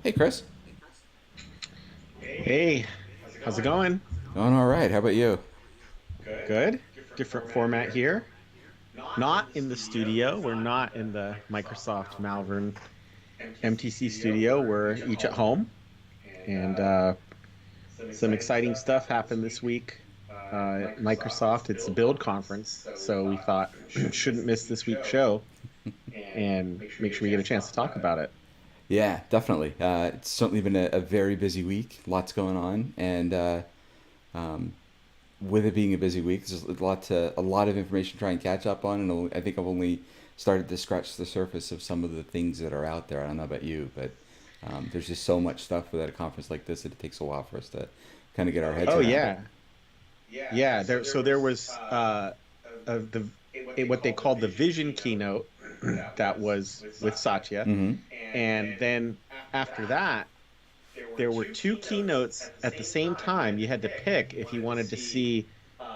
Hey, Chris. Hey, how's it going? Going all right. How about you? Good. Different format here. Not in the studio. We're not in the Microsoft Malvern MTC studio. We're each at home. And some exciting stuff happened this week. At Microsoft, it's a build conference. So we thought shouldn't miss this week's show and make sure we get a chance to talk about it. Yeah, definitely. It's certainly been a very busy week. Lots going on, and with it being a busy week, there's a lot of information to try and catch up on. And I think I've only started to scratch the surface of some of the things that are out there. I don't know about you, but there's just so much stuff at a conference like this that it takes a while for us to kind of get our heads Oh around it. yeah. Yeah, there was the what they called the Vision keynote that was with Satya. Mm-hmm. And then after that, there were two keynotes at the same time. You had to pick if you wanted to see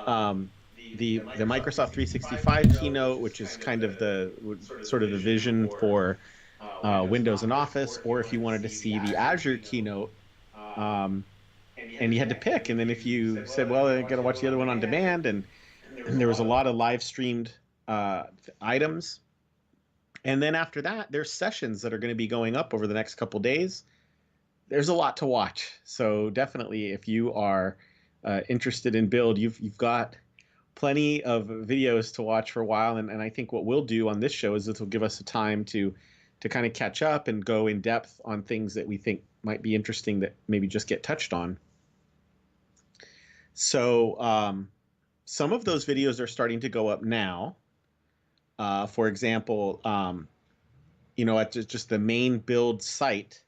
the Microsoft 365 keynote, which is kind of the sort of the vision for Windows and Office, or if you wanted to see the Azure keynote. Um, and you had to pick. And then if you said, "Well, I got to watch the other one on demand," and there was a lot of live streamed items. And then after that, there's sessions that are going to be going up over the next couple days. There's a lot to watch. So definitely, if you are interested in build, you've got plenty of videos to watch for a while. And I think what we'll do on this show is this will give us a time to kind of catch up and go in depth on things that we think might be interesting that maybe just get touched on. So some of those videos are starting to go up now. For example, at just the main build site,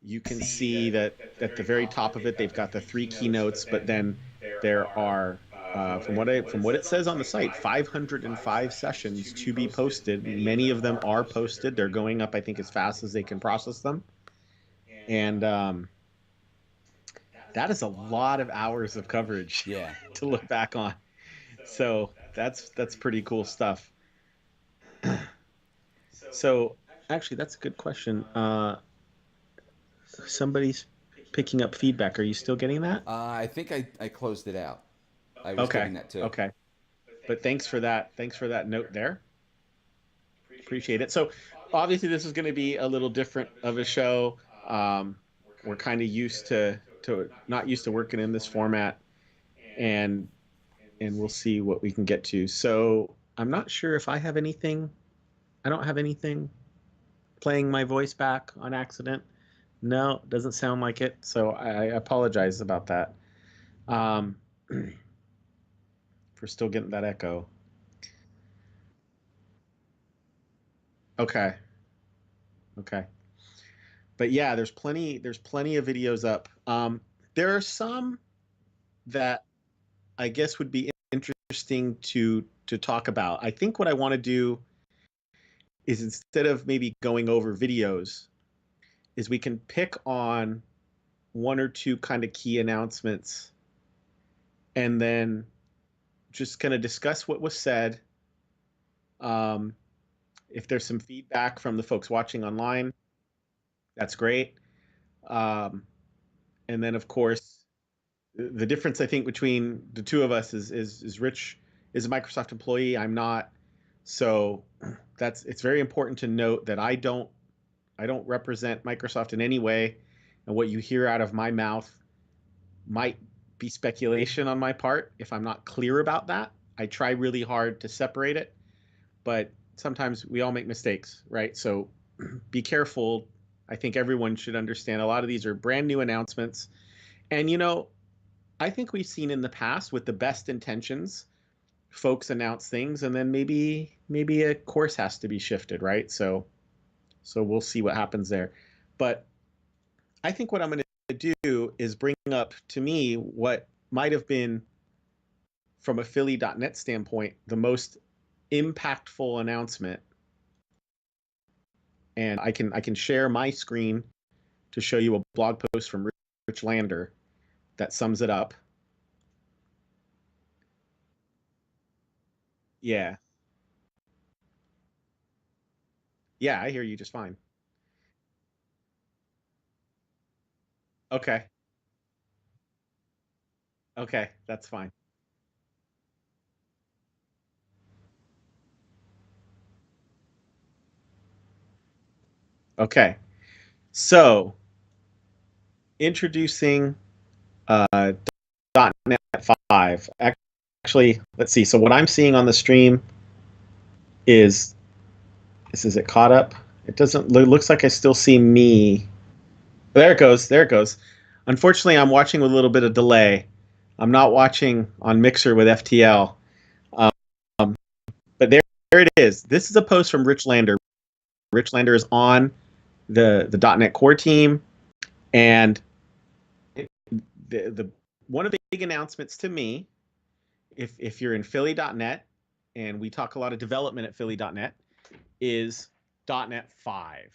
you can see that at the very top of it, they've got the three keynotes, but then there are, from what it says on the site, 505 sessions to be posted. Many of them are posted. They're going up, I think, as fast as they can process them, and that is a lot of hours of coverage Yeah. to look back on. So that's pretty cool stuff. So actually, that's a good question. Somebody's picking up feedback. Are you still getting that? I think I closed it out. I was Okay. getting that too. Okay. But thanks for that. Thanks for that note there. Appreciate it. So obviously this is going to be a little different of a show. We're kind of used to not used to working in this format, and we'll see what we can get to. So I'm not sure if I have anything. I don't have anything playing my voice back on accident. No, doesn't sound like it. So I apologize about that. Um, for still getting that echo. Okay. Okay. But yeah, there's plenty of videos up. There are some that I guess would be interesting to talk about. I think what I want to do is, instead of maybe going over videos, is we can pick on one or two kind of key announcements and then just kind of discuss what was said. Um, if there's some feedback from the folks watching online, that's great. Um, and then, of course, the difference I think between the two of us is Rich is a Microsoft employee. I'm not. So it's very important to note that I don't represent Microsoft in any way, and what you hear out of my mouth might be speculation on my part if I'm not clear about that. I try really hard to separate it, but sometimes we all make mistakes, right? So be careful. I think everyone should understand a lot of these are brand new announcements. And I think we've seen in the past, with the best intentions, folks announce things and then maybe a course has to be shifted, right? So we'll see what happens there. But I think what I'm going to do is bring up, to me, what might have been, from a Philly.net standpoint, the most impactful announcement. And I can share my screen to show you a blog post from Rich Lander that sums it up. Yeah. Yeah, I hear you just fine. Okay. Okay, that's fine. Okay. So, introducing uh, .NET 5. Actually, let's see. So what I'm seeing on the stream is it caught up? It doesn't looks like I still see me. There it goes. There it goes. Unfortunately, I'm watching with a little bit of delay. I'm not watching on Mixer with FTL. Um, but there it is. This is a post from Rich Lander. Rich Lander is on the .NET Core team, and the one of the big announcements to me, if you're in Philly.net, and we talk a lot of development at Philly.net, is .NET 5.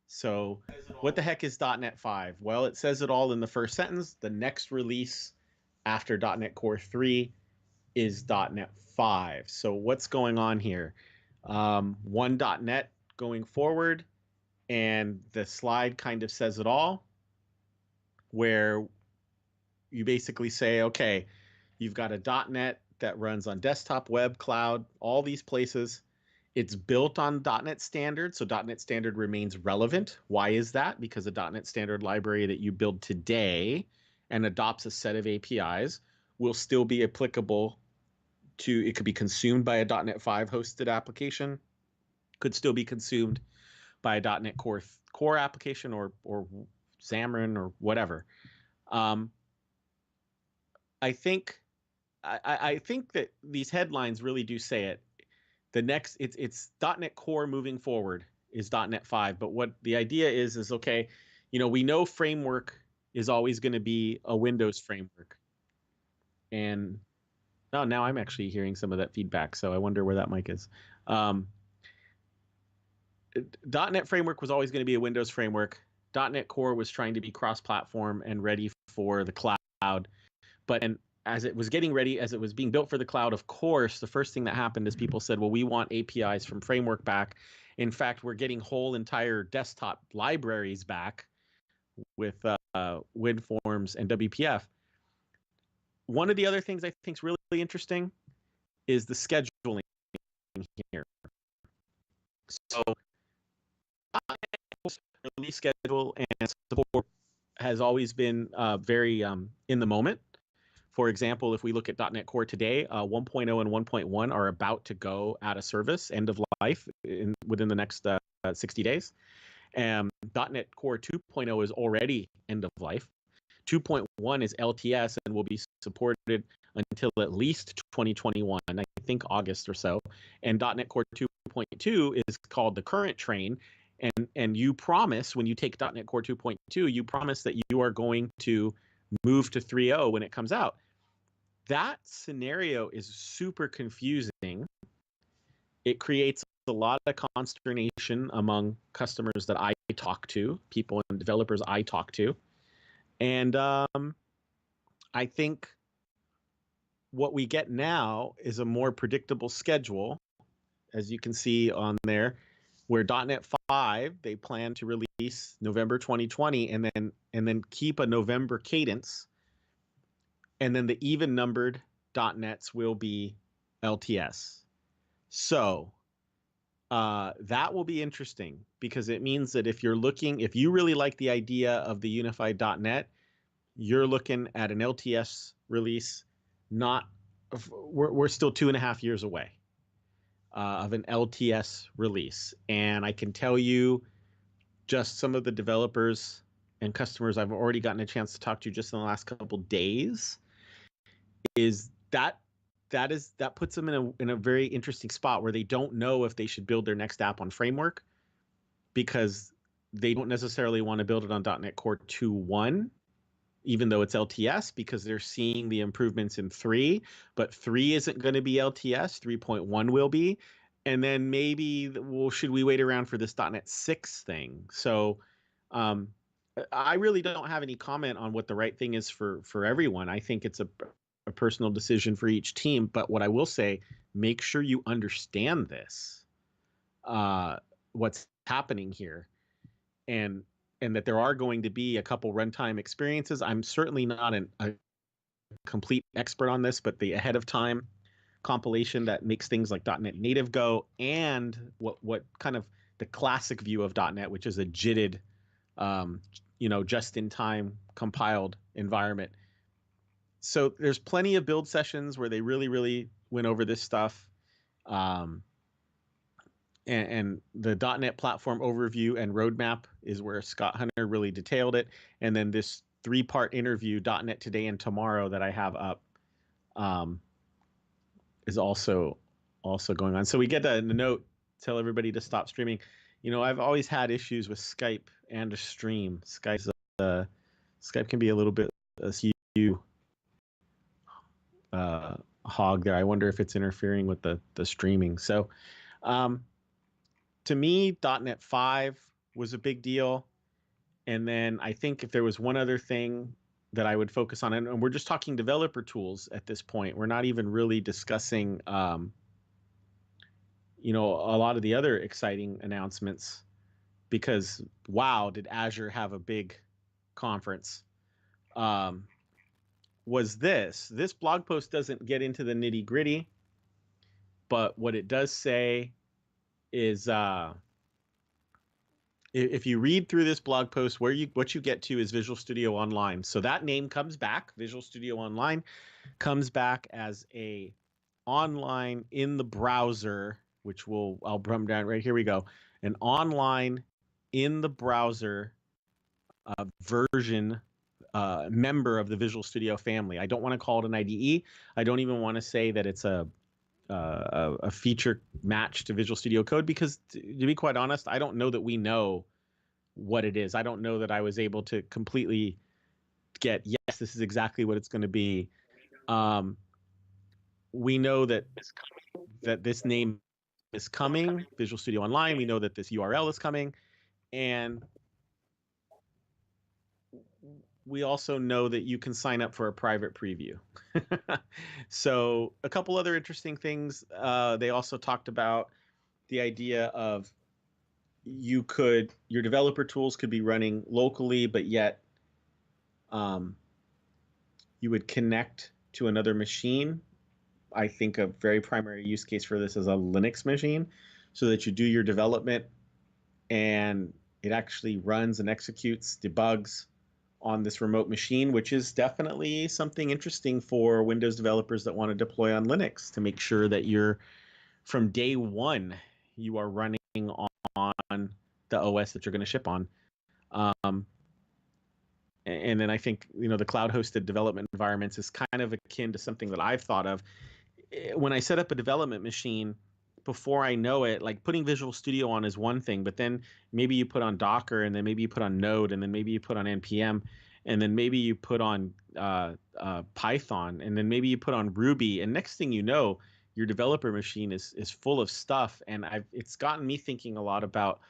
So what the heck is .NET 5? Well, it says it all in the first sentence. The next release after .NET Core 3 is .NET 5. So what's going on here? One .NET going forward, and the slide kind of says it all, where you basically say, okay, you've got a .NET that runs on desktop, web, cloud, all these places. It's built on .NET Standard, so .NET Standard remains relevant. Why is that? Because a .NET Standard library that you build today and adopts a set of APIs will still be applicable to, it could be consumed by a .NET 5 hosted application, could still be consumed by a .NET Core application or Xamarin or whatever. I think I think that these headlines really do say it. The next, it's .NET Core moving forward is .NET 5, but what the idea is okay, we know framework is always going to be a Windows framework, and oh, now I'm actually hearing some of that feedback, so I wonder where that mic is. .NET framework was always going to be a Windows framework. .NET Core was trying to be cross-platform and ready for the cloud, but and as it was getting ready, as it was being built for the cloud, of course, the first thing that happened is people said, well, we want APIs from framework back. In fact, we're getting whole entire desktop libraries back with WinForms and WPF. One of the other things I think is really interesting is the scheduling here. So release schedule and support has always been very in the moment. For example, if we look at .NET Core today, 1.0 and 1.1 are about to go out of service, end of life, within the next 60 days. .NET Core 2.0 is already end of life. 2.1 is LTS and will be supported until at least 2021, I think August or so. And .NET Core 2.2 is called the current train. And you promise, when you take .NET Core 2.2, you promise that you are going to move to 3.0 when it comes out. That scenario is super confusing. It creates a lot of consternation among customers that I talk to, people and developers I talk to. And I think what we get now is a more predictable schedule, as you can see on there, where .NET 5, they plan to release November 2020 and then keep a November cadence. And then the even numbered .NETs will be LTS. So that will be interesting, because it means that if you really like the idea of the unified .NET, you're looking at an LTS release. We're still 2.5 years away of an LTS release. And I can tell you, just some of the developers and customers I've already gotten a chance to talk to just in the last couple days, is that puts them in a very interesting spot where they don't know if they should build their next app on framework, because they don't necessarily want to build it on .NET Core 2.1, even though it's LTS, because they're seeing the improvements in 3, but 3 isn't going to be LTS, 3.1 will be. And then maybe, well, should we wait around for this .NET 6 thing? So I really don't have any comment on what the right thing is for everyone. I think it's a personal decision for each team. But what I will say, make sure you understand this, what's happening here. And and that there are going to be a couple runtime experiences. I'm certainly not a complete expert on this, but the ahead of time compilation that makes things like .NET Native go, and what kind of the classic view of .NET, which is a JITted, just in time compiled environment. So there's plenty of build sessions where they really, really went over this stuff. And the .NET platform overview and roadmap is where Scott Hunter really detailed it. And then this 3-part interview, .NET Today and Tomorrow, that I have up, is also going on. So we get the note, tell everybody to stop streaming. I've always had issues with Skype and a stream. Skype can be a little bit hog there. I wonder if it's interfering with the streaming. So to me, .NET 5 was a big deal. And then I think if there was one other thing that I would focus on, and we're just talking developer tools at this point, we're not even really discussing, a lot of the other exciting announcements, because wow, did Azure have a big conference. Was this blog post doesn't get into the nitty gritty, but what it does say is, if you read through this blog post, what you get to is Visual Studio Online. So that name comes back. Visual Studio Online comes back as a online in the browser, which I'll brum down right here. We go, an online in the browser version member of the Visual Studio family. I don't want to call it an IDE. I don't even want to say that it's a feature match to Visual Studio Code, because to be quite honest, I don't know that we know what it is. I don't know that I was able to completely get, yes, this is exactly what it's going to be. We know that this name is coming, Visual Studio Online. We know that this URL is coming, and we also know that you can sign up for a private preview. So a couple other interesting things. They also talked about the idea of your developer tools could be running locally, but yet you would connect to another machine. I think a very primary use case for this is a Linux machine, so that you do your development and it actually runs and executes, debugs on this remote machine, which is definitely something interesting for Windows developers that want to deploy on Linux, to make sure that from day one, you are running on the OS that you're going to ship on. And then I think, the cloud-hosted development environments is kind of akin to something that I've thought of. When I set up a development machine, before I know it, like putting Visual Studio on is one thing, but then maybe you put on Docker, and then maybe you put on Node, and then maybe you put on NPM, and then maybe you put on Python, and then maybe you put on Ruby, and next thing you know, your developer machine is full of stuff. And it's gotten me thinking a lot about,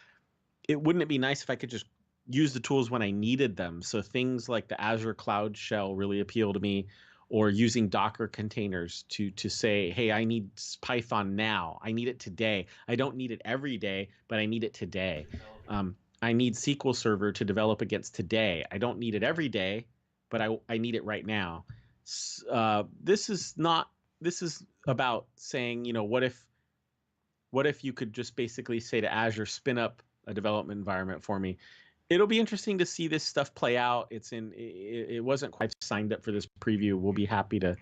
wouldn't it be nice if I could just use the tools when I needed them? So things like the Azure Cloud Shell really appeal to me, or using Docker containers to say, hey, I need Python now. I need it today. I don't need it every day, but I need it today. I need SQL Server to develop against today. I don't need it every day, but I need it right now. This is about saying, what if you could just basically say to Azure, spin up a development environment for me. It'll be interesting to see this stuff play out. It wasn't quite signed up for this preview. We'll be happy to.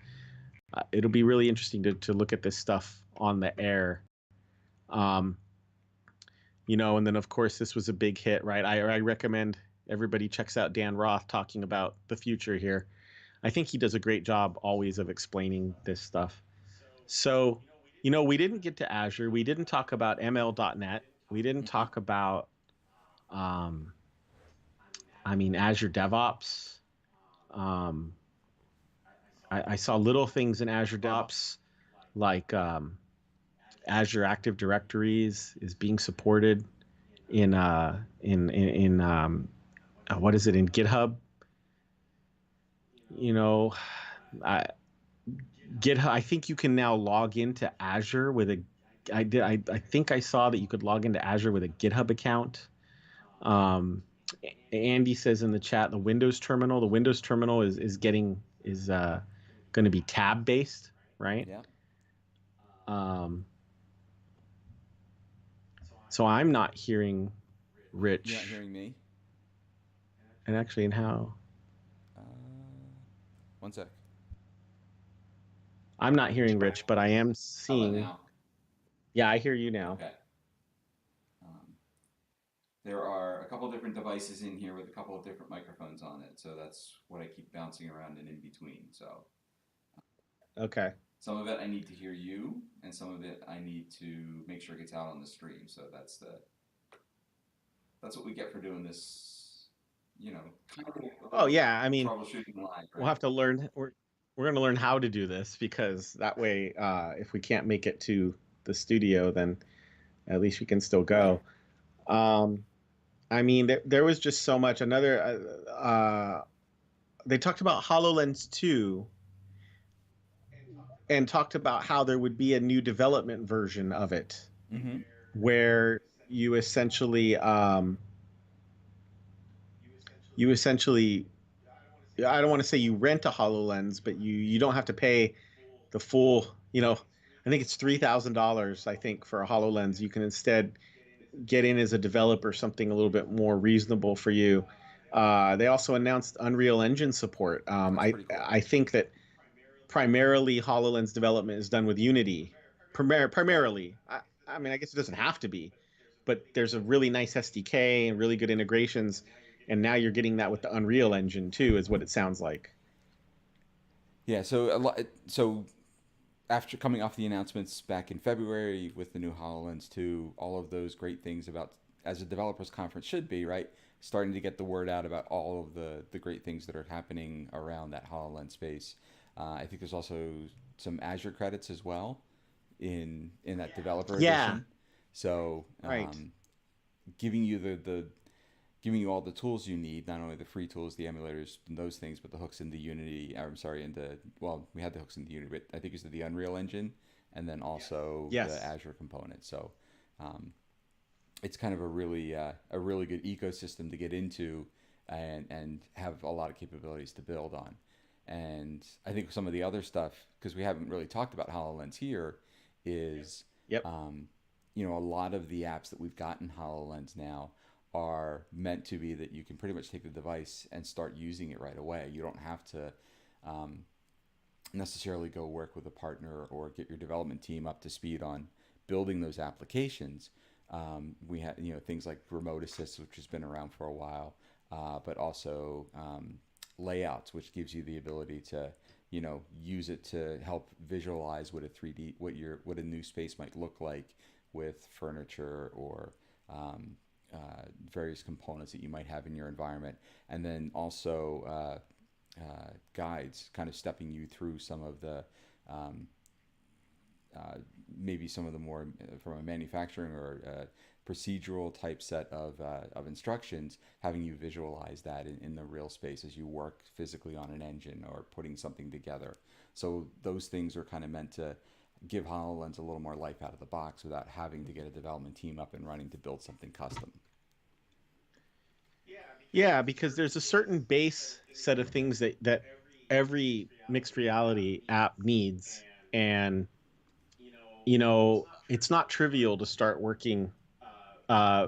It'll be really interesting to look at this stuff on the air. And then of course this was a big hit, right? I recommend everybody checks out Dan Roth talking about the future here. I think he does a great job always of explaining this stuff. So, we didn't get to Azure. We didn't talk about ML.NET. We didn't talk about Azure DevOps. I saw little things in Azure DevOps, like Azure Active Directories is being supported in what is it, in GitHub? GitHub. I think you can now log into Azure with a. I think I saw that you could log into Azure with a GitHub account. Andy says in the chat, the Windows terminal is getting is going to be tab based, right? Yeah. Um, so I'm not hearing Rich. You're not hearing me? And actually, in how Uh, one sec. I'm not hearing Rich, but I am How about seeing. now? Yeah, I hear you now. Okay. Um, there are a couple different devices in here with a couple of different microphones on it, so that's what I keep bouncing around and in between. So Okay. some of it I need to hear you, and some of it I need to make sure it gets out on the stream. So that's what we get for doing this, you know, kind of Oh yeah, I mean, troubleshooting live, we'll right? have to learn. We're going to learn how to do this because that way, if we can't make it to the studio, then at least we can still Right. go. Um, I mean, there was just so much. They talked about HoloLens 2 and talked about how there would be a new development version of it Mm-hmm. where you essentially, you essentially, I don't want to say you rent a HoloLens, but you don't have to pay the full, I think it's $3,000, I think, for a HoloLens. You can instead get in as a developer something a little bit more reasonable for you. They also announced Unreal Engine support. That's pretty cool. I think that primarily HoloLens development is done with Unity. Right. Primarily, I mean, I guess it doesn't have to be, but there's a really nice SDK and really good integrations, and now you're getting that with the Unreal Engine too, is what it sounds like. Yeah. So a lot. So after coming off the announcements back in February with the new HoloLens 2, all of those great things about as a developers conference should be, right? Starting to get the word out about all of the great things that are happening around that HoloLens space. I think there's also some Azure credits as well in that developer Yeah, edition. So right. giving you the giving you all the tools you need, not only the free tools, the emulators, and those things, but the hooks into Unity. I'm sorry, into well, we had the hooks into Unity, but I think it's the Unreal Engine, and then also the Yes. Azure component. So um, it's kind of a really good ecosystem to get into, and have a lot of capabilities to build on. And I think some of the other stuff, because we haven't really talked about HoloLens here, is Yep. um, a lot of the apps that we've got in HoloLens now are meant to be that you can pretty much take the device and start using it right away. You don't have to um, necessarily go work with a partner or get your development team up to speed on building those applications. We have things like Remote Assist, which has been around for a while, but also layouts, which gives you the ability to use it to help visualize what a 3D what a new space might look like with furniture or various components that you might have in your environment, and then also guides, kind of stepping you through some of the um, maybe some of the more from a manufacturing or procedural type set of instructions, having you visualize that in the real space as you work physically on an engine or putting something together. So those things are kind of meant to give HoloLens a little more life out of the box without having to get a development team up and running to build something custom. Yeah, because there's a certain base set of things that every mixed reality app needs, and it's not trivial to start working uh,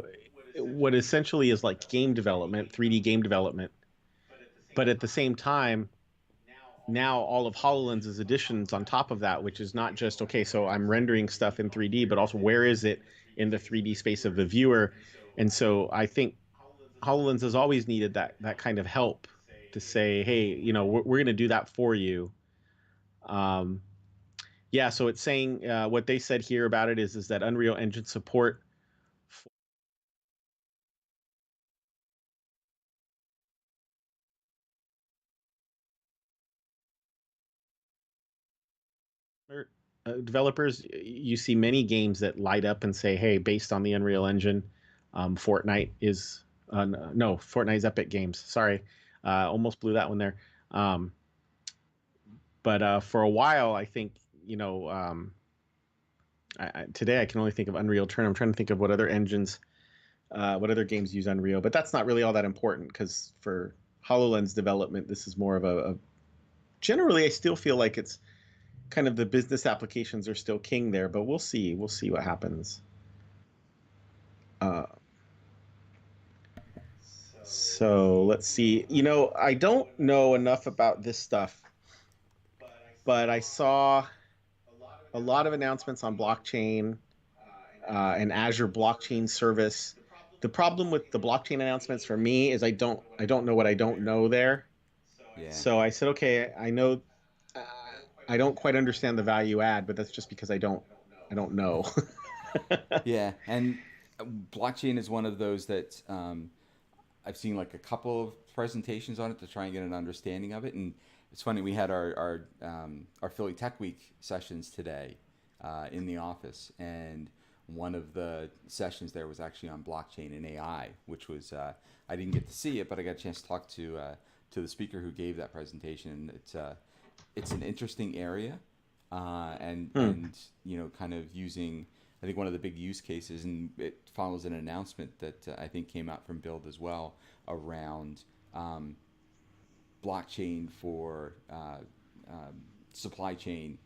what essentially is like game development, 3D game development, but at the same time, now all of HoloLens's additions on top of that, which is not just okay, so I'm rendering stuff in 3D, but also where is it in the 3D space of the viewer, and so I think HoloLens has always needed that kind of help to say, hey, we're going to do that for you. Um, yeah, so it's saying what they said here about it is that Unreal Engine support for developers. You see many games that light up and say, hey, based on the Unreal Engine. Fortnite is no, Fortnite's Epic Games. Sorry, almost blew that one there. Um, but for a while, I think today I can only think of Unreal Tournament. I'm trying to think of what other engines What other games use Unreal? But that's not really all that important because for HoloLens development, this is more of a generally, I still feel like it's kind of the business applications are still king there, but we'll see. We'll see what happens. Uh, so let's see. I don't know enough about this stuff, but I saw a lot of announcements on blockchain and Azure blockchain service. The problem with the blockchain announcements for me is I don't know what I don't know there. Yeah. So I said, okay, I know uh, I don't quite understand the value add, but that's just because I don't know. Yeah, and blockchain is one of those that I've seen like a couple of presentations on it to try and get an understanding of it. And it's funny, we had our Philly Tech Week sessions today in the office, and one of the sessions there was actually on blockchain and AI, which was I didn't get to see it, but I got a chance to talk to the speaker who gave that presentation. And it's an interesting area, Hmm. and kind of using. I think one of the big use cases, and it follows an announcement that I think came out from Build as well around um, blockchain for supply chain,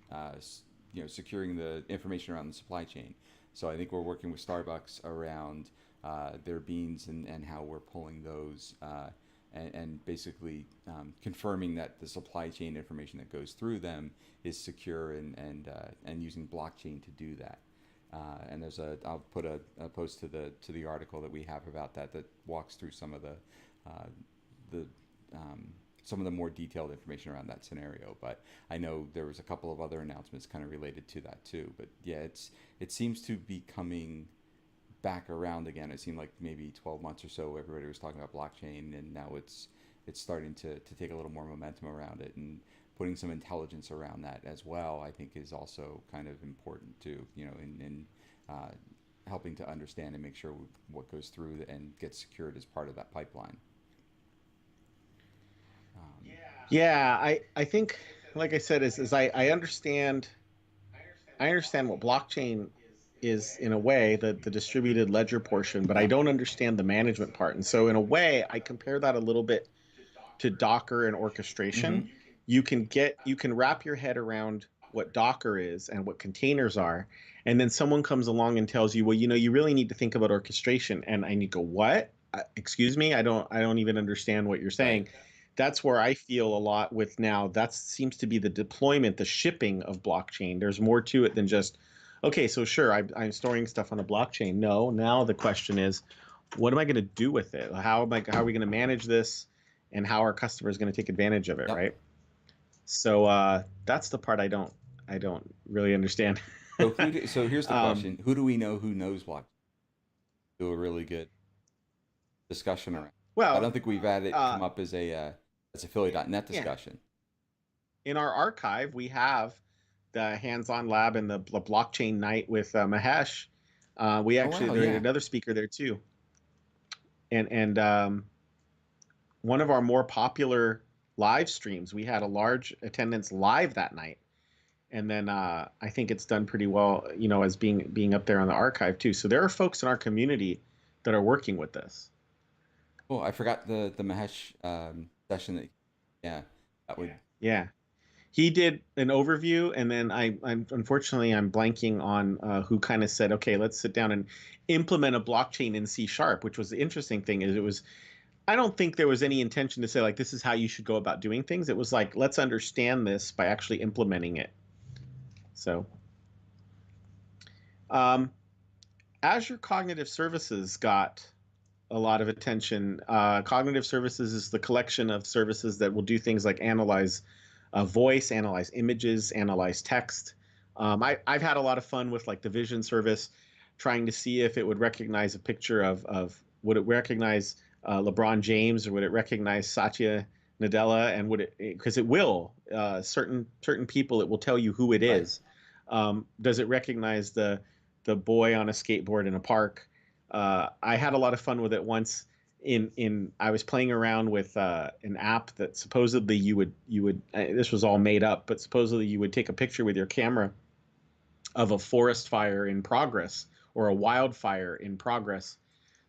securing the information around the supply chain. So I think we're working with Starbucks around their beans and how we're pulling those and basically confirming that the supply chain information that goes through them is secure and using blockchain to do that. And I'll put a post to the article that we have about that walks through uh, the um, some of the more detailed information around that scenario. But I know there was a couple of other announcements kind of related to that too. But yeah, it seems to be coming back around again. It seemed like maybe 12 months or so everybody was talking about blockchain, and now it's starting to take a little more momentum around it, and putting some intelligence around that as well, I think is also kind of important too, in uh, helping to understand and make sure what goes through and gets secured as part of that pipeline. Um, Yeah, I think, like I said, is I understand what blockchain is in a way, the distributed ledger portion, but I yeah. don't understand the management part. And so in a way, I compare that a little bit to Docker and Mm-hmm. orchestration. You can wrap your head around what Docker is and what containers are, and then someone comes along and tells you, well, you really need to think about orchestration, and I need to go, what? Excuse me, I don't even understand what you're Right. saying. That's where I feel a lot with now. That seems to be the deployment, the shipping of blockchain. There's more to it than just, okay, so sure, I'm storing stuff on a blockchain. No, now the question is, what am I going to do with it? How are we going to manage this, and how are customers going to take advantage of it, Yep. right? So that's the part I don't really understand. So here's the um, question: Who do we know who knows blockchain? Do a really good discussion around. I well, don't think we've had it uh, come up as a Philly.net yeah, discussion. in our archive we have the hands-on lab and the blockchain night with Mahesh. We Oh actually wow, there yeah. another speaker there too, and one of our more popular live streams. We had a large attendance live that night, and then I think it's done pretty well, as being up there on the archive too. So there are folks in our community that are working with this. Oh, I forgot the Mahesh session that. Yeah, that would. Yeah, he did an overview, and then I'm unfortunately I'm blanking on who kind of said, okay, let's sit down and implement a blockchain in C sharp. Which was the interesting thing is it was I don't think there was any intention to say like this is how you should go about doing things. It was like let's understand this by actually implementing it. So um, Azure Cognitive Services got a lot of attention. Cognitive services is the collection of services that will do things like analyze voice, analyze images, analyze text. I've had a lot of fun with like the vision service, trying to see if it would recognize a picture of would it recognize LeBron James, or would it recognize Satya Nadella, and would it, because it will, certain people, it will tell you who it Right. is. Does it recognize the boy on a skateboard in a park? I had a lot of fun with it once. In I was playing around with an app that supposedly you would this was all made up, but supposedly you would take a picture with your camera of a forest fire in progress or a wildfire in progress,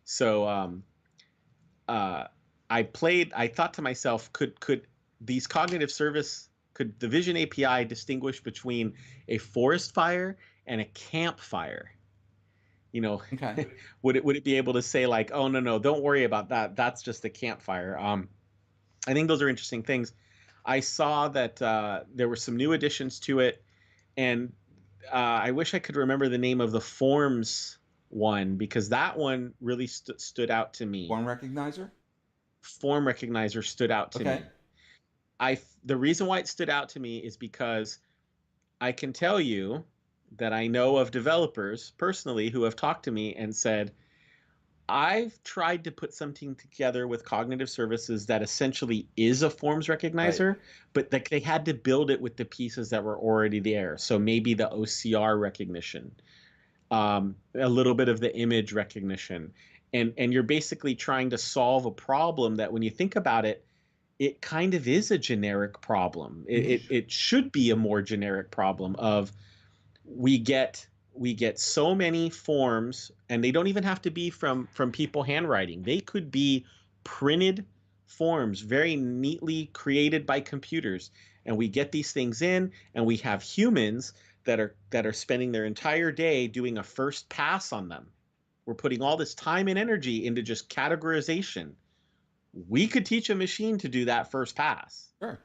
So uh, I thought to myself, could these cognitive service, could the Vision API distinguish between a forest fire and a campfire? You know, Okay. would it be able to say like, oh no no, don't worry about that, that's just a campfire? I think those are interesting things. I saw that there were some new additions to it, and I wish I could remember the name of the forms one, because that one really stood out to me. Form recognizer. Form recognizer stood out to Okay. me. The reason why it stood out to me is because I can tell you that I know of developers personally who have talked to me and said, I've tried to put something together with cognitive services that essentially is a forms Right. recognizer, but like they had to build it with the pieces that were already there. So maybe the OCR recognition, a little bit of the image recognition, and you're basically trying to solve a problem that, when you think about it, it kind of is a generic problem. It, Hmm. it, it should be a more generic problem of, we get we get so many forms, and they don't even have to be from people handwriting. They could be printed forms, very neatly created by computers, and we get these things in, and we have humans that are spending their entire day doing a first pass on them. We're putting all this time and energy into just categorization. We could teach a machine to do that first pass. Sure.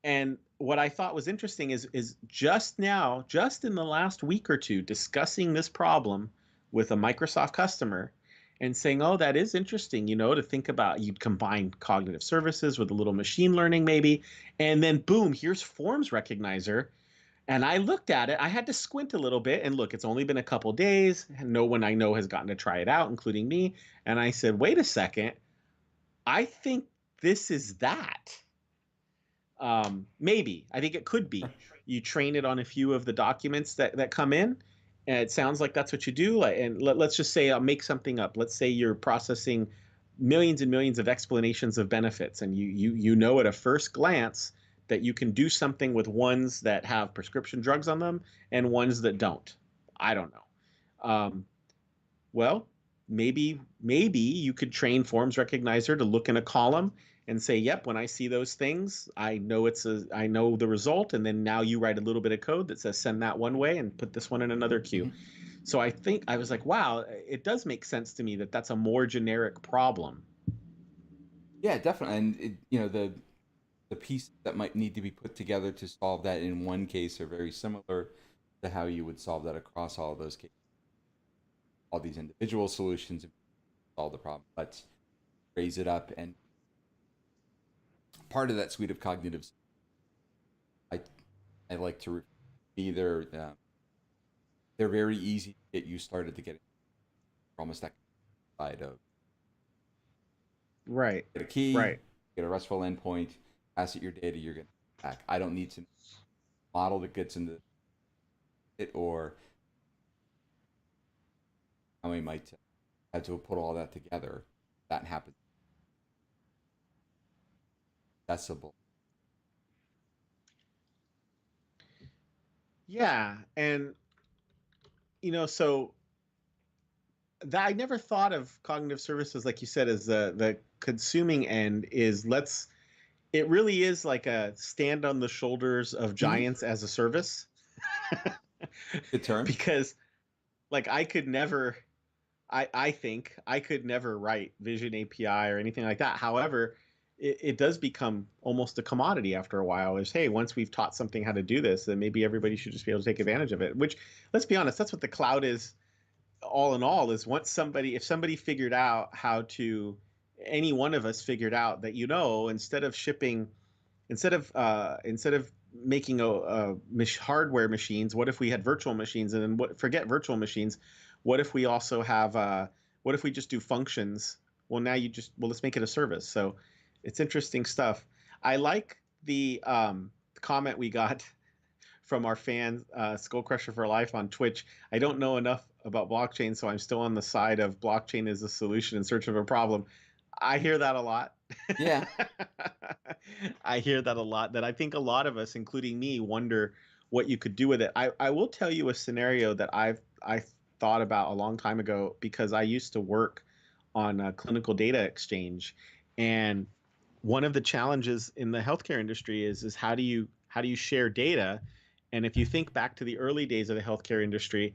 And what I thought was interesting is just now, just in the last week or two, discussing this problem with a Microsoft customer and saying, "Oh, that is interesting, to think about. You'd combine cognitive services with a little machine learning maybe, and then boom, here's Forms Recognizer." And I looked at it. I had to squint a little bit and look. It's only been a couple days. No one I know has gotten to try it out, including me. And I said, "Wait a second. I think this is that." Maybe. I think it could be. You train it on a few of the documents that come in, and it sounds like that's what you do. Like, and let's just say I'll make something up. Let's say you're processing millions and millions of explanations of benefits, and you know at a first glance that you can do something with ones that have prescription drugs on them and ones that don't. I don't know. Well, maybe you could train Forms Recognizer to look in a column and say, "Yep, when I see those things, I know the result." And then now you write a little bit of code that says send that one way and put this one in another queue. Hmm. So I think I was like, wow, it does make sense to me that that's a more generic problem. Yeah, definitely. And the pieces that might need to be put together to solve that in one case are very similar to how you would solve that across all of those cases. All these individual solutions solve the problem. Let's raise it up. And part of that suite of cognitives, I I like to either they're very easy to get you started to get almost that side of Right. get a key, Right. get a RESTful endpoint, pass it your data, you're going to back. I don't need to model that gets into it, or how we might have to put all that together. That happens accessible. Yeah. And so that I never thought of cognitive services, like you said, as the consuming end. Is let's It really is like a stand on the shoulders of Mm-hmm. giants as a service. Good term. Because like I think I could never write Vision API or anything like that. However, it does become almost a commodity after a while. Is, hey, once we've taught something how to do this, then maybe everybody should just be able to take advantage of it. Which, let's be honest, that's what the cloud is all in all. Is once somebody if somebody figured out how to any one of us figured out that, instead of making hardware machines, what if we had virtual machines? And then forget virtual machines, what if we also have what if we just do functions? Well, now let's make it a service. So it's interesting stuff. I like the comment we got from our fan, Skull Crusher for Life on Twitch. I don't know enough about blockchain, so I'm still on the side of blockchain as a solution in search of a problem. I hear that a lot. Yeah. I hear that a lot. That I think a lot of us, including me, wonder what you could do with it. I will tell you a scenario that I thought about a long time ago, because I used to work. clinical data exchange. And one of the challenges in the healthcare industry is how do you share data? And if you think back to the early days of the healthcare industry,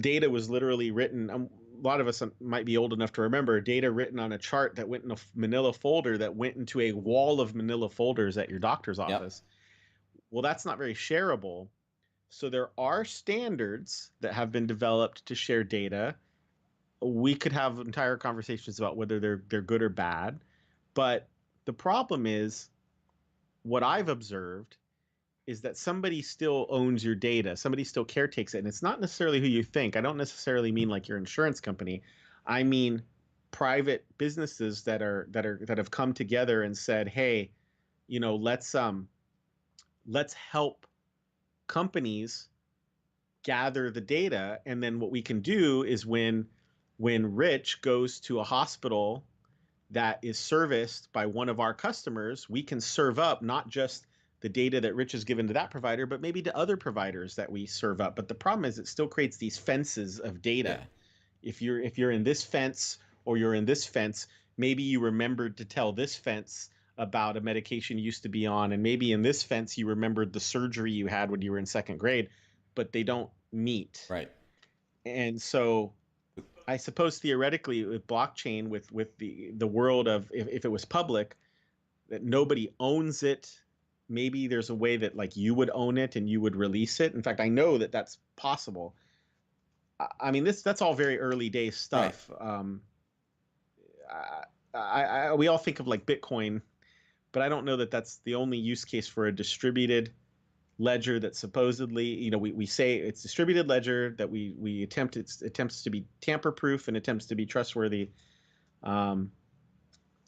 data was literally written. A lot of us might be old enough to remember data written on a chart that went in a manila folder that went into a wall of manila folders at your doctor's Yep. office. Well, that's not very shareable. So there are standards that have been developed to share data. We could have entire conversations about whether they're good or bad, but the problem is what I've observed is that somebody still owns your data. Somebody still caretakes it, and it's not necessarily who you think. I don't necessarily mean like your insurance company. I mean private businesses that have come together and said, "Hey, let's help companies gather the data, and then what we can do is when Rich goes to a hospital that is serviced by one of our customers, we can serve up not just the data that Rich has given to that provider, but maybe to other providers that we serve up. But the problem is it still creates these fences of data. Yeah. If you're in this fence or you're in this fence, maybe you remembered to tell this fence about a medication you used to be on, and maybe in this fence you remembered the surgery you had when you were in second grade, but they don't meet. Right. And so I suppose theoretically with blockchain, with the world of if it was public, that nobody owns it, maybe there's a way that like you would own it and you would release it. In fact, I know that that's possible. I mean, that's all very early days Right. stuff. We all think of like Bitcoin, but I don't know that that's the only use case for a distributed ledger that supposedly, we say it's distributed ledger that we attempts to be tamper proof and attempts to be trustworthy. Um,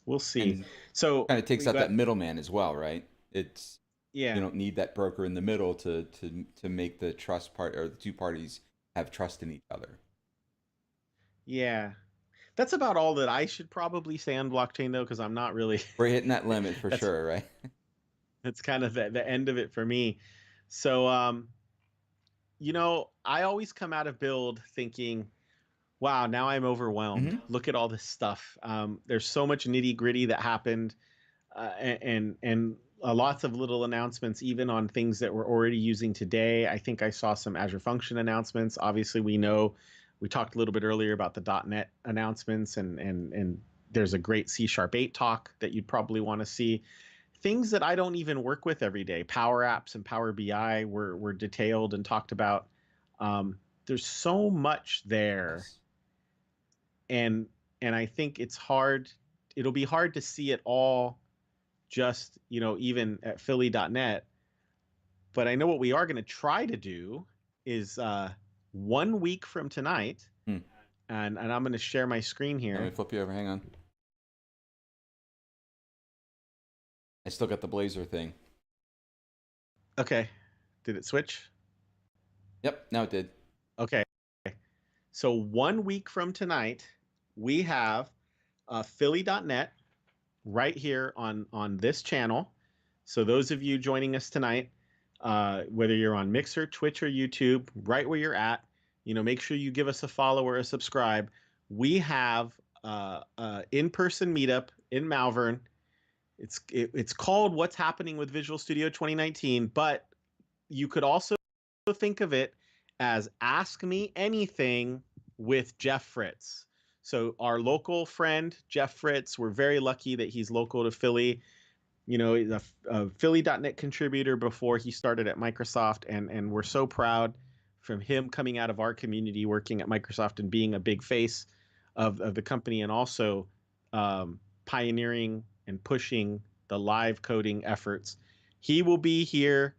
we'll see. And So kind of takes we out got that middleman as well, right? It's you yeah, don't need that broker in the middle to make the trust part or the two parties have trust in each other. yeah. That's about all that I should probably say on blockchain though, because I'm not really. We're hitting that limit for that's sure, right? that's kind of the end of it for me. So I always come out of build thinking, wow, now I'm overwhelmed. Hmm. Look at all this stuff. There's so much nitty gritty that happened, and lots of little announcements, even on things that we're already using today. I think I saw some Azure Function announcements. Obviously, we talked a little bit earlier about the .NET announcements, and there's a great C#8 talk that you'd probably want to see. Things that I don't even work with every day, Power Apps and Power BI were detailed and talked about. There's so much there, Yes. and I think it'll be hard to see it all just, even at Philly.net. But I know what we are going to try to do is 1 week from tonight, Hmm. and I'm going to share my screen Let me here. flip you over. Hang on. I still got the Blazer thing. Okay. Did it switch? Yep. Now it did. Okay. So 1 week from tonight, we have Philly.net right here on this channel. So those of you joining us tonight, whether you're on Mixer, Twitch, or YouTube, right where you're at, make sure you give us a follow or a subscribe. We have in-person meetup in Malvern. It's called What's Happening with Visual Studio 2019, but you could also think of it as Ask Me Anything with Jeff Fritz. So our local friend Jeff Fritz, we're very lucky that he's local to Philly. He's a Philly.net contributor before he started at Microsoft, and we're so proud from him coming out of our community, working at Microsoft and being a big face of the company, and also pioneering and pushing the live coding efforts. He will be here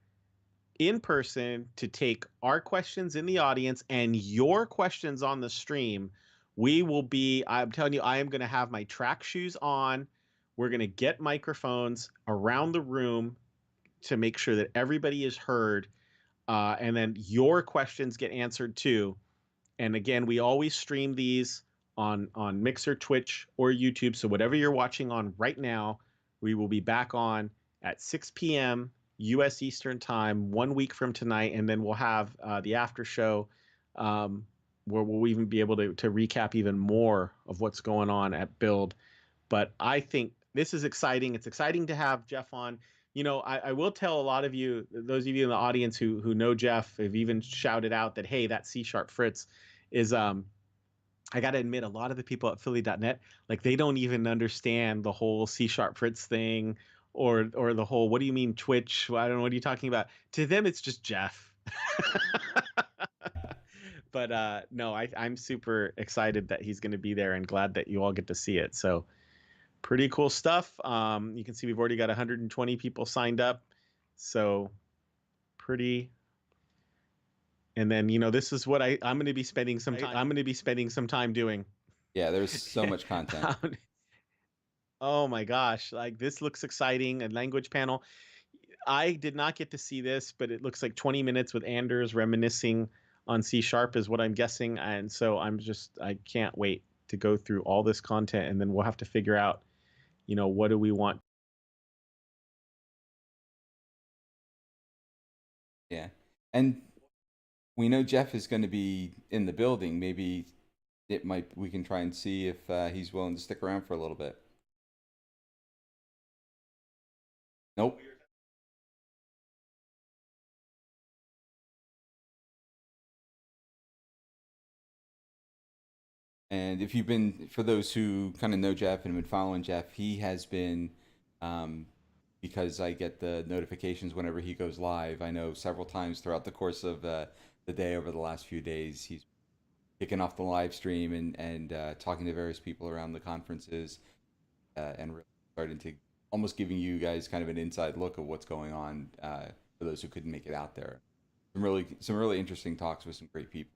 in person to take our questions in the audience and your questions on the stream. I'm telling you, I am going to have my track shoes on. We're going to get microphones around the room to make sure that everybody is heard. And then your questions get answered too. And again, we always stream these on Mixer, Twitch, or YouTube. So whatever you're watching on right now, we will be back on at 6 p.m. U.S. Eastern Time 1 week from tonight, and then we'll have the after show where we'll even be able to recap even more of what's going on at Build. But I think this is exciting. It's exciting to have Jeff on. I will tell a lot of you, those of you in the audience who know Jeff, have even shouted out that, hey, that C# Fritz is I got to admit, a lot of the people at Philly.net, like, they don't even understand the whole C# Fritz thing, or the whole, what do you mean Twitch? I don't know, what are you talking about? To them, it's just Jeff. But no, I'm super excited that he's going to be there, and glad that you all get to see it. So pretty cool stuff. You can see we've already got 120 people signed up. So pretty. And then, this is what I'm going to be spending some time. I'm going to be spending some time doing. Yeah, there's so much content. Oh my gosh, like, this looks exciting. A language panel. I did not get to see this, but it looks like 20 minutes with Anders reminiscing on C# is what I'm guessing. And so I can't wait to go through all this content, and then we'll have to figure out, what do we want. Yeah. And we know Jeff is going to be in the building. Maybe we can try and see if he's willing to stick around for a little bit. Nope. And if you've been, for those who kind of know Jeff and have been following Jeff, he has been, um, because I get the notifications whenever he goes live. I know several times throughout the course of the day over the last few days, he's kicking off the live stream and talking to various people around the conferences, and really starting to almost giving you guys kind of an inside look of what's going on, for those who couldn't make it out there. Some really interesting talks with some great people.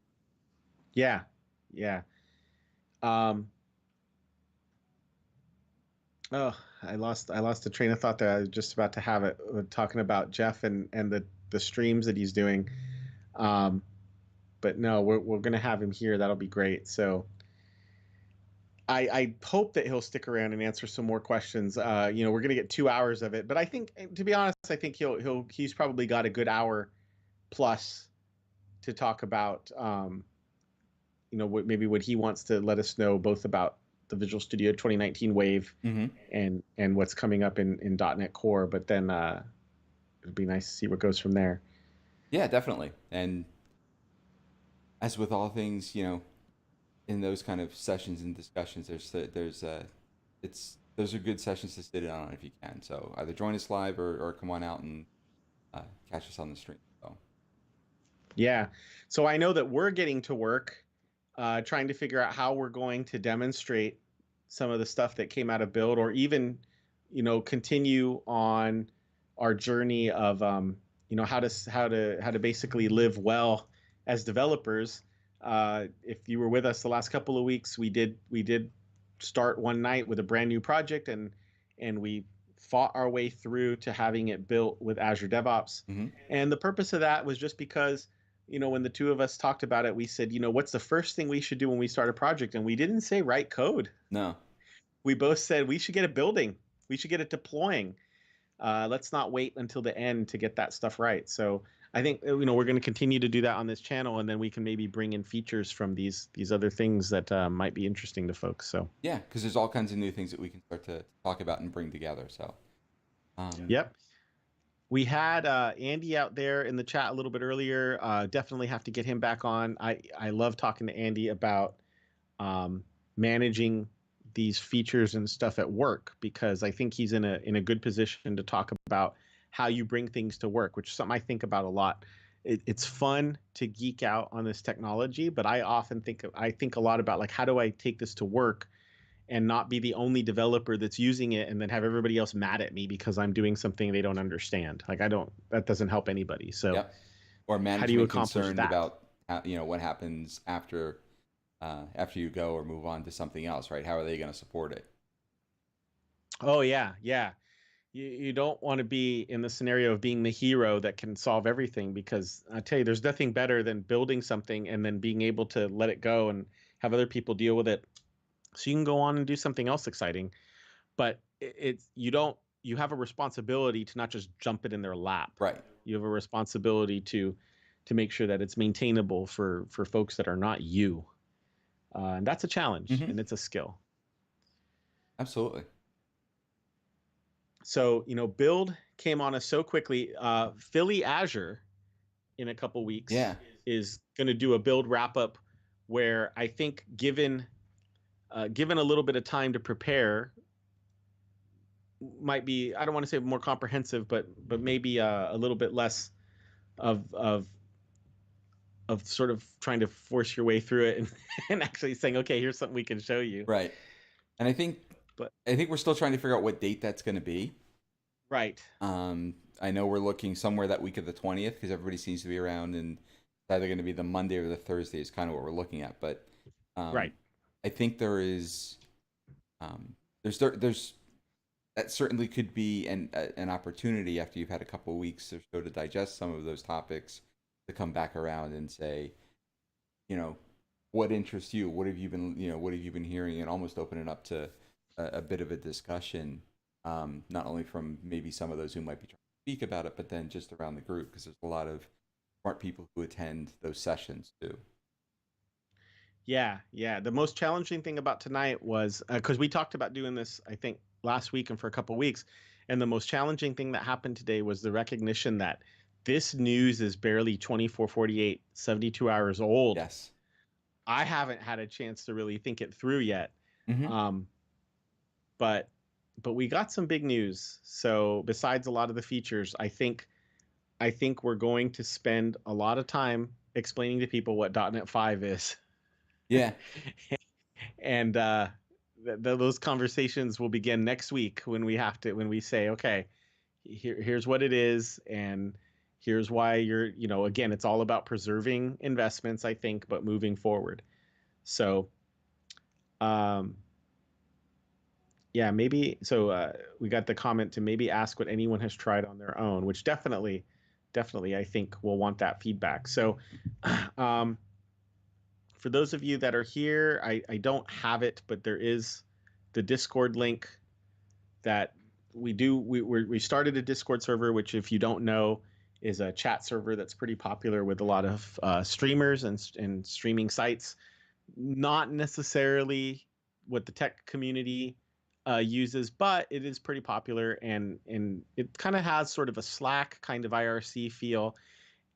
Yeah, yeah. Um, oh, I lost the train of thought there. I was just about to have it, talking about Jeff and the streams that he's doing. Um, but no, we're gonna have him here. That'll be great. So I hope that he'll stick around and answer some more questions. We're gonna get 2 hours of it, but I think, to be honest, I think he's probably got a good hour plus to talk about, maybe what he wants to let us know, both about the Visual Studio 2019 Wave, Mm-hmm. and what's coming up in .NET Core. But then it'd be nice to see what goes from there. Yeah, definitely. And as with all things, in those kind of sessions and discussions, those are good sessions to sit in on if you can. So either join us live or come on out and catch us on the stream. So Yeah. So I know that we're getting to work, trying to figure out how we're going to demonstrate some of the stuff that came out of Build, or even, continue on our journey of, how to basically live well as developers. If you were with us the last couple of weeks, we did start one night with a brand new project, and we fought our way through to having it built with Azure DevOps. mm-hmm. And the purpose of that was just because, when the two of us talked about it, we said, what's the first thing we should do when we start a project? And we didn't say write code. No. We both said we should get it building. We should get it deploying. Let's not wait until the end to get that stuff right. So I think, we're going to continue to do that on this channel, and then we can maybe bring in features from these other things that might be interesting to folks. So Yeah, because there's all kinds of new things that we can start to talk about and bring together. So yep. We had Andy out there in the chat a little bit earlier. Definitely have to get him back on. I love talking to Andy about managing these features and stuff at work, because I think he's in a good position to talk about how you bring things to work, which is something I think about a lot. It's fun to geek out on this technology, but I often think a lot about, like, how do I take this to work and not be the only developer that's using it, and then have everybody else mad at me because I'm doing something they don't understand. Like, that doesn't help anybody. So yep. Or how do you management accomplish concerned that? about what happens after you go or move on to something else, right? How are they going to support it? Oh yeah, yeah. You don't want to be in the scenario of being the hero that can solve everything, because I tell you, there's nothing better than building something and then being able to let it go and have other people deal with it, so you can go on and do something else exciting. But you have a responsibility to not just jump it in their lap. Right. You have a responsibility to to make sure that it's maintainable for folks that are not you. And that's a challenge, Hmm. and it's a skill. Absolutely. So, build came on us so quickly. Philly Azure in a couple weeks Yeah. is going to do a build wrap up where I think given a little bit of time to prepare might be, I don't want to say more comprehensive, but maybe a little bit less of sort of trying to force your way through it and, and actually saying, okay, here's something we can show you. Right. And But I think we're still trying to figure out what date that's going to be. right, I know we're looking somewhere that week of the 20th because everybody seems to be around, and it's either going to be the Monday or the Thursday is kind of what we're looking at. But right. um, I think there's that certainly could be an opportunity after you've had a couple of weeks or so to digest some of those topics to come back around and say, you know, what interests you? What have you been hearing? And almost open it up to a bit of a discussion, not only from maybe some of those who might be trying to speak about it, but then just around the group, because there's a lot of smart people who attend those sessions too. Yeah, yeah. The most challenging thing about tonight was because we talked about doing this, I think, last week and for a couple of weeks. And the most challenging thing that happened today was the recognition that this news is barely 24, 48, 72 hours old. Yes. I haven't had a chance to really think it through yet. Hmm. Um, but we got some big news. So besides a lot of the features, I think we're going to spend a lot of time explaining to people what .NET 5 is. Yeah. And those conversations will begin next week when we say, okay, here's what it is, and here's why again, it's all about preserving investments, I think, but moving forward. So um yeah, maybe so we got the comment to maybe ask what anyone has tried on their own, which definitely I think we'll want that feedback. So um for those of you that are here, I don't have it, but there is the Discord link that we started a Discord server, which if you don't know is a chat server that's pretty popular with a lot of streamers and streaming sites. Not necessarily what the tech community uses, but it is pretty popular, and it kind of has sort of a Slack kind of IRC feel.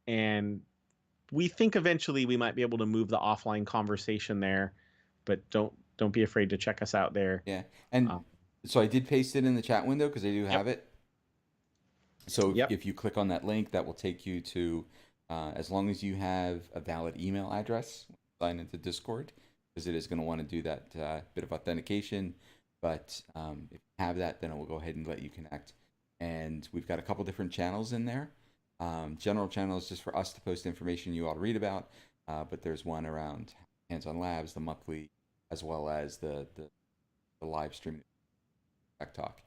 And we think eventually we might be able to move the offline conversation there, but don't be afraid to check us out there. Yeah. And Uh, so I did paste it in the chat window because I do yep, have it. So yep, if you click on that link, that will take you to, as long as you have a valid email address, sign into Discord, because it is going to want to do that bit of authentication. But if you have that, then it will go ahead and let you connect. And we've got a couple different channels in there. General channels just for us to post information you all read about, but there's one around Hands-on Labs, the monthly, as well as the live stream Tech Talk.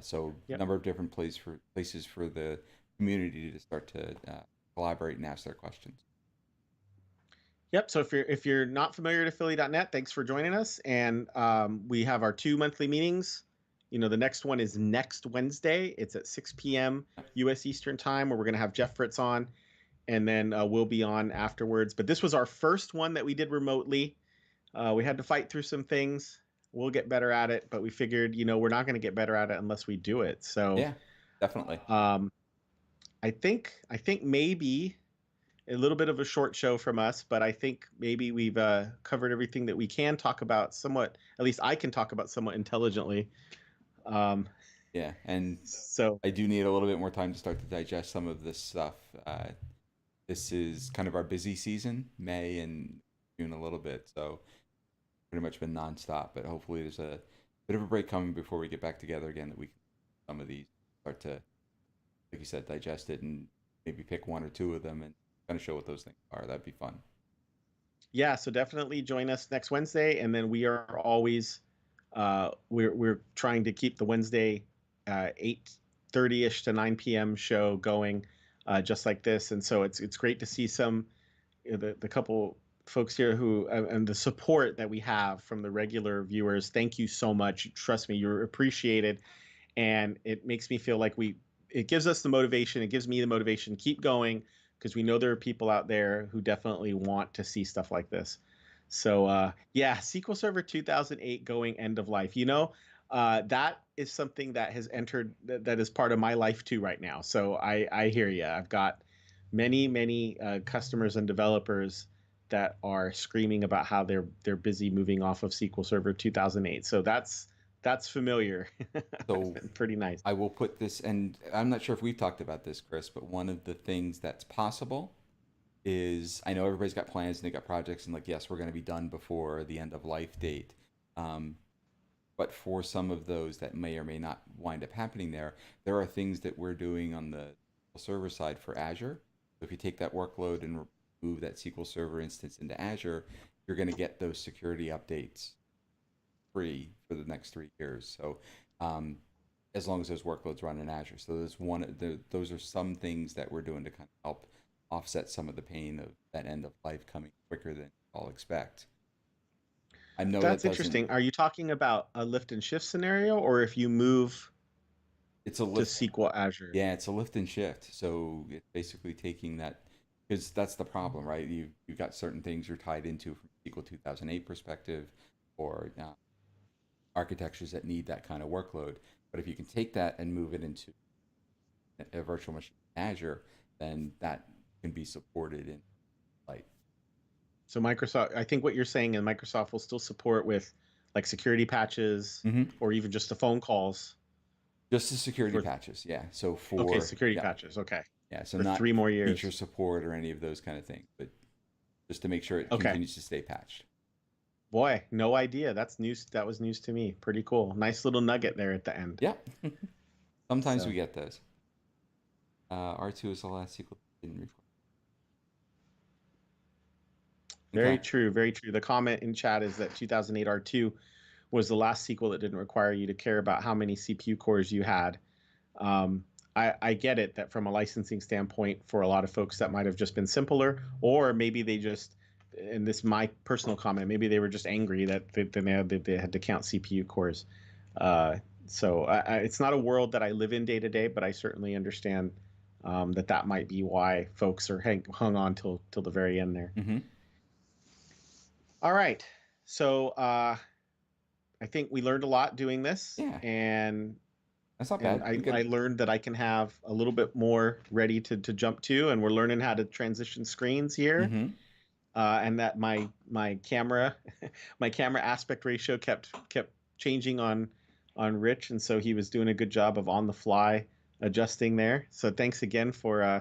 So a yep. number of different places for the community to start to collaborate and ask their questions. Yep. So if you're not familiar with Philly.net, thanks for joining us. And we have our 2 monthly meetings. The next one is next Wednesday. It's at 6 p.m. U.S. Eastern Time, where we're going to have Jeff Fritz on, and then we'll be on afterwards. But this was our first one that we did remotely. We had to fight through some things. We'll get better at it, but we figured, we're not going to get better at it unless we do it. So Yeah, definitely. um, I think maybe a little bit of a short show from us, but I think maybe we've covered everything that we can talk about somewhat. At least I can talk about somewhat intelligently. Um, Yeah, and so I do need a little bit more time to start to digest some of this stuff. This is kind of our busy season, May and June a little bit, so pretty much been nonstop. But hopefully, there's a bit of a break coming before we get back together again. That we can some of these start to, like you said, digest it and maybe pick one or two of them and kind of show what those things are. That'd be fun. yeah, so definitely join us next Wednesday, and then we are always we're trying to keep the Wednesday 8:30 ish to 9 p.m. show going, just like this. And so it's great to see some the couple folks here who and the support that we have from the regular viewers. Thank you so much. Trust me, you're appreciated, and it makes me feel like it gives us the motivation. It gives me the motivation to keep going, because we know there are people out there who definitely want to see stuff like this. So yeah, SQL Server 2008 going end of life. That is something that has entered that is part of my life too right now. So I hear you. I've got many customers and developers that are screaming about how they're busy moving off of SQL Server 2008. So that's familiar. It's So been pretty nice. I will put this, and I'm not sure if we've talked about this, Chris, but one of the things that's possible is I know everybody's got plans and they got projects, and like, yes, we're going to be done before the end of life date. Um, but for some of those that may or may not wind up happening there are things that we're doing on the server side for Azure. So if you take that workload and move that SQL Server instance into Azure, you're going to get those security updates free for the next 3 years. So um, as long as those workloads run in Azure. So those are some things that we're doing to kind of help offset some of the pain of that end of life coming quicker than I'll expect. I know that That's doesn't. interesting. Are you talking about a lift and shift scenario, or if you move It's a to lift. SQL Azure? Yeah, it's a lift and shift. So it's basically taking that, because that's the problem, right? You've got certain things you're tied into from SQL 2008 perspective, or architectures that need that kind of workload. But if you can take that and move it into a virtual machine in Azure, then that can be supported in like. So Microsoft, I think what you're saying is Microsoft will still support with like security patches Mhm. or even just the phone calls Just the security for, patches, yeah. So okay, for security yeah, patches. Okay. yeah. So For not 3 more years. feature support or any of those kind of things, but just to make sure it Okay. continues to stay patched. Boy, no idea. That's news. That was news to me. Pretty cool. Nice little nugget there at the end. Yeah. Sometimes we So get those. R2 is the last SQL that didn't require. very Okay. true. Very true. The comment in chat is that 2008 R2 was the last SQL that didn't require you to care about how many CPU cores you had. Um, I get it that from a licensing standpoint, for a lot of folks, that might have just been simpler, or maybe they just, and this is my personal comment, maybe they were just angry that they had to count CPU cores. Uh, so it's not a world that I live in day to day, but I certainly understand that might be why folks are hung on till the very end there. Mm-hmm. All right, so I think we learned a lot doing this, Yeah, and that's not and bad. I, We I could. learned that I can have a little bit more ready to jump to, and we're learning how to transition screens here, Mm-hmm. and that my camera my camera aspect ratio kept changing on Rich, and so he was doing a good job of on the fly adjusting there. So thanks again Yeah,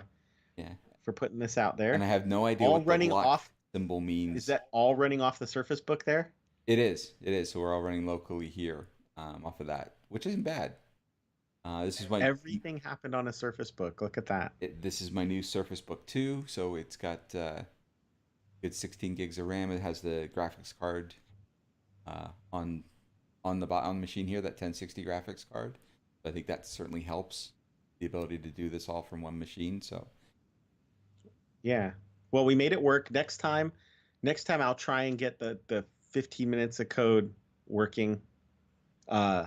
for putting this out and I there. have no idea All what the running lock off. symbol Is means. that all running off the Surface Book there? It is. It is. So we're all running locally here, off of that, which isn't bad. This is my Everything happened on a Surface Book. Look at that. this is my new Surface Book 2, so it's got good 16 gigs of RAM. It has the graphics card on on the machine here, that 1060 graphics card. So I think that certainly helps the ability to do this all from one machine. So Yeah. Well, we made it work. Next time I'll try and get the 15 minutes of code working uh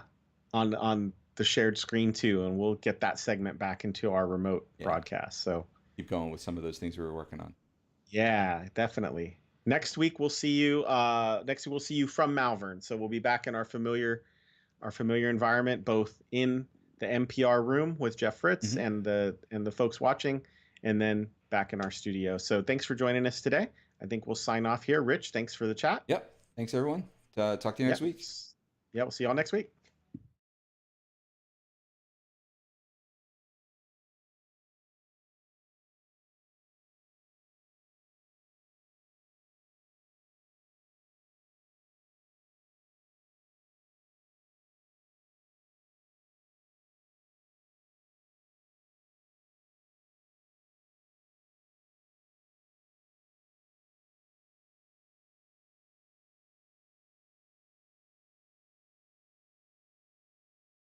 on the shared screen too, and we'll get that segment back into our remote yeah, broadcast. So, keep going with some of those things we were working on. yeah, definitely. Next week we'll see you from Malvern. So we'll be back in our familiar environment, both in the MPR room with Jeff Fritz Hmm. and the folks watching, and then back in our studio. So thanks for joining us today. I think we'll sign off here. Rich, thanks for the chat. Yep. Thanks everyone. Talk to you next Yep. week. Yeah, we'll see y'all next week.